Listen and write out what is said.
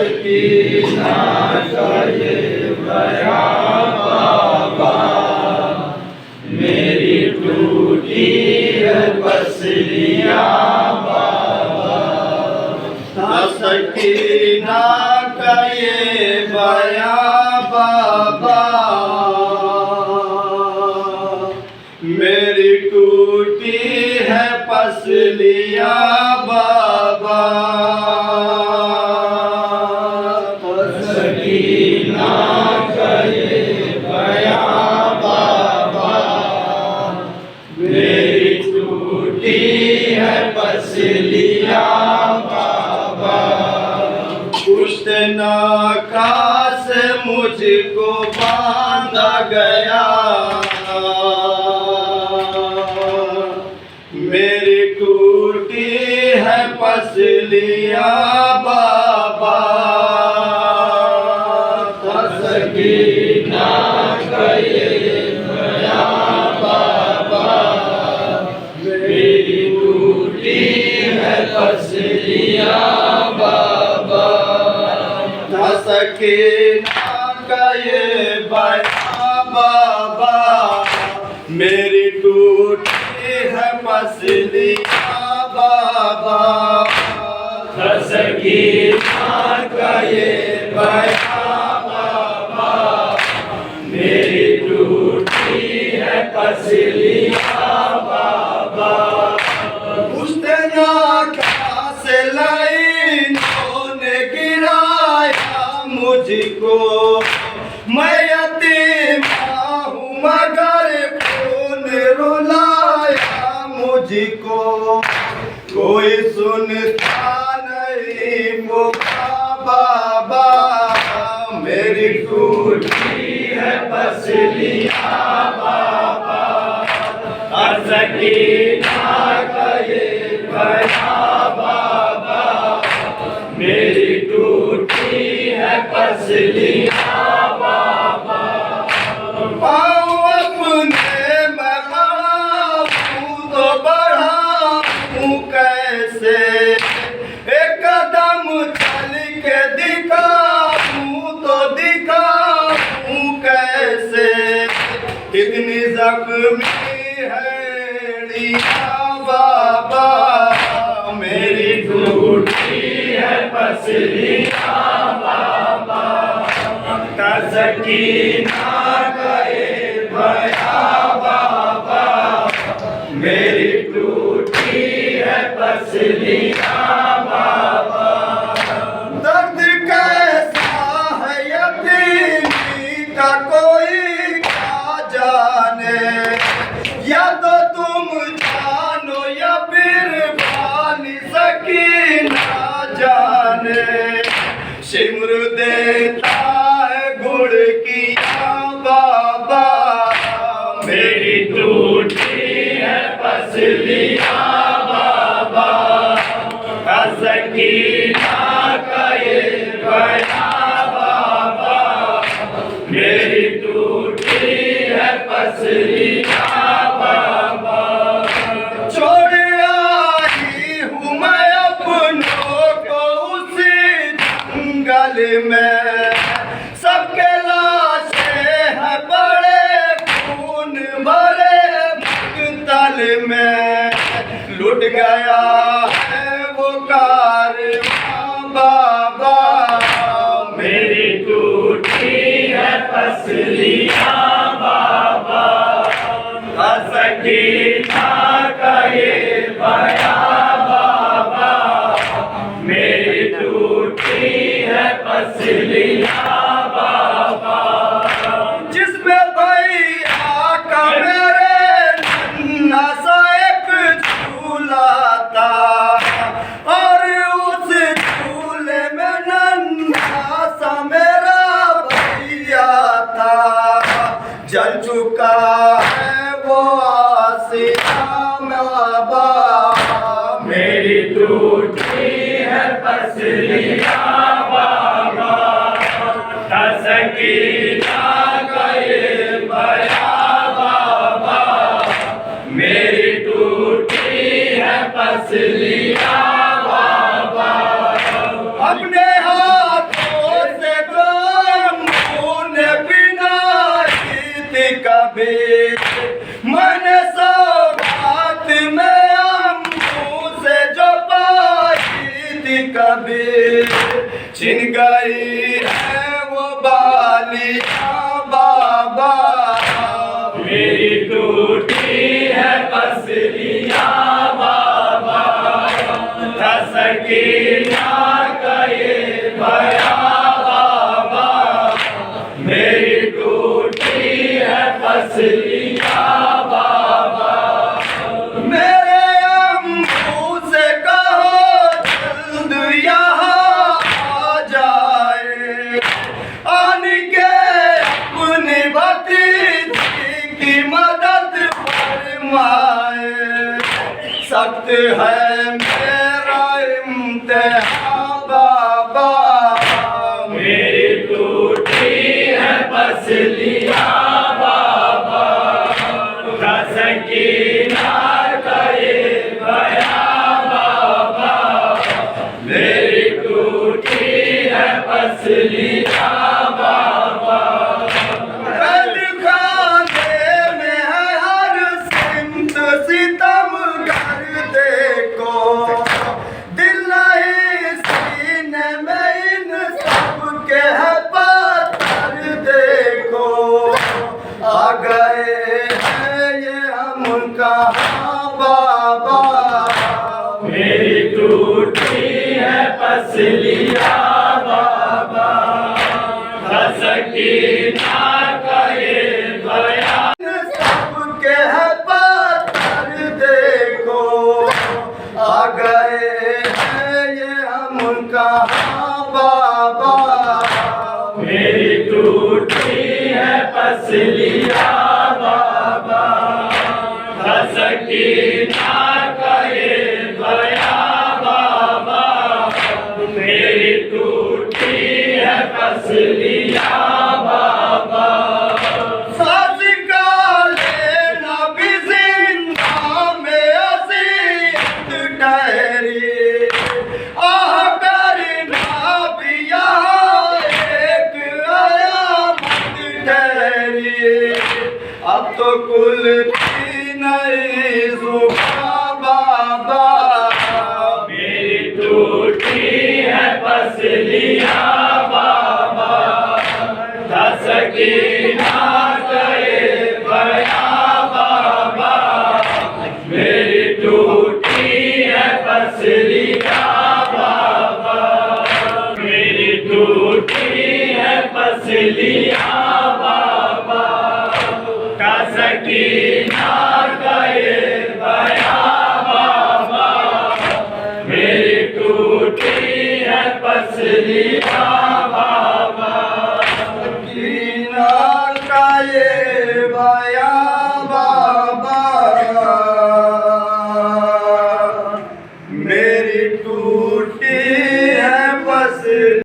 सकीना का ये बयां बाबा, मेरी टूटी है पसलियां बाबा। सकीना का ये बयां बाबा, मेरी टूटी है पसलियां बाबा। सकीना का ये बयां बाबा, मेरी टूटी है पसलियां बाबा। उस नाका से मुझको बांधा गया, मेरी टूटी है पसलियां बाबा। सकीना का ये बयां बाबा, मेरी टूटी है पसलियां बाबा। सकीना का ये बयां बाबा, मेरी टूटी है पसलियां बाबा। सकीना का ये बयां बाबा, मेरी टूटी है पसलियां बाबा। उस नाका से लाइनों ने गिराया मुझको, मैं यतीम हूँ मगर कौन रुलाया मुझको। कोई सुनता नहीं मुझका बाबा, मेरी टूटी है पसलियां बाबा। सकीना का ये बयां बाबा, मेरी टूटी है पसलियां बाबा। पाँव अपने मैं बढ़ाऊं तो बढ़ाऊं कैसे, एक कदम चल के दिखाऊं तो दिखाऊं कैसे। कितनी जख्मी है बाबा, मेरी टूटी है पसलियां बाबा। सकीना का ये बयां बाबा, मेरी टूटी है पसलियां बाबा। दर्द कैसा है यतीमी का कोई क्या जाने, या तो तुम जानो या फिर वाली सकीना जाने। सिमर देता है गुड़ किया बाबा, मेरी टूटी है पसलियां बाबा। सकीना का ये बयां बाबा, मेरी टूटी है पसलियां बाबा। छोड़ आई हूँ मैं अपनों को उसी जंगल में, सबके लाशें हैं बड़े खून भरे मकतल में। लुट गया है वो कारवां बाबा, मेरी टूटी है पसलियां बाबा। सकीना का ये बयां बाबा, मेरी टूटी है पसलियां बाबा। जिसमें भैया का मेरे नन्हा सा एक झूला था, और उस झूले में नन्हा सा मेरा भैया था। जल चुका है वो आसिया बाबा, मेरी टूटी है पसलियां बाबा। सकीना का ये बयां बाबा, मेरी टूटी है पसलियां बाबा। अपने हाथ छिन गई है वो बालियां बाबा, मेरी टूटी है पसलियां बाबा, था सकीना का ये भया बाबा, मेरी टूटी है पसलियां बाबा। मेरे अम्मू से कहो जल्द यहाँ आ जाए, आन के अपनी भतीजी की मदद फरमाए। सख्त है मेरा इम्तिहान बाबा, मेरी टूटी है पसलियां बाबा, था सकीना का ये भया बाबा, मेरी टूटी है पसलियां बाबा। खाने में है हर सिमत सितम कर देखो, दिल नहीं सीने में इन सब के है पत्थर देखो। आ गए हैं ये हम कहाँ बाबा, मेरी टूटी है पसलियां बाबा, था सकीना का ये बयान सबके है पत्थर देखो। आ गए हैं ये हम कहाँ बाबा, मेरी टूटी है पसलियां बाबा, था सकीना का ये बयान बाबा, मेरी टूटी है पसलियां बाबा। साथ का लेना भी जिंदा में अजीत ठहरी, आह करना भी यहाँ एक आयामत ठहरी। अब तो कुल नहीं जुबां बाबा, मेरी टूटी है पसलियां बाबा, था सकीना का ये भया बाबा, मेरी टूटी है पसलियां बाबा, मेरी टूटी है पसलियां बाबा, था सकीना का ये भया बाबा, मेरी टूटी है पसलियां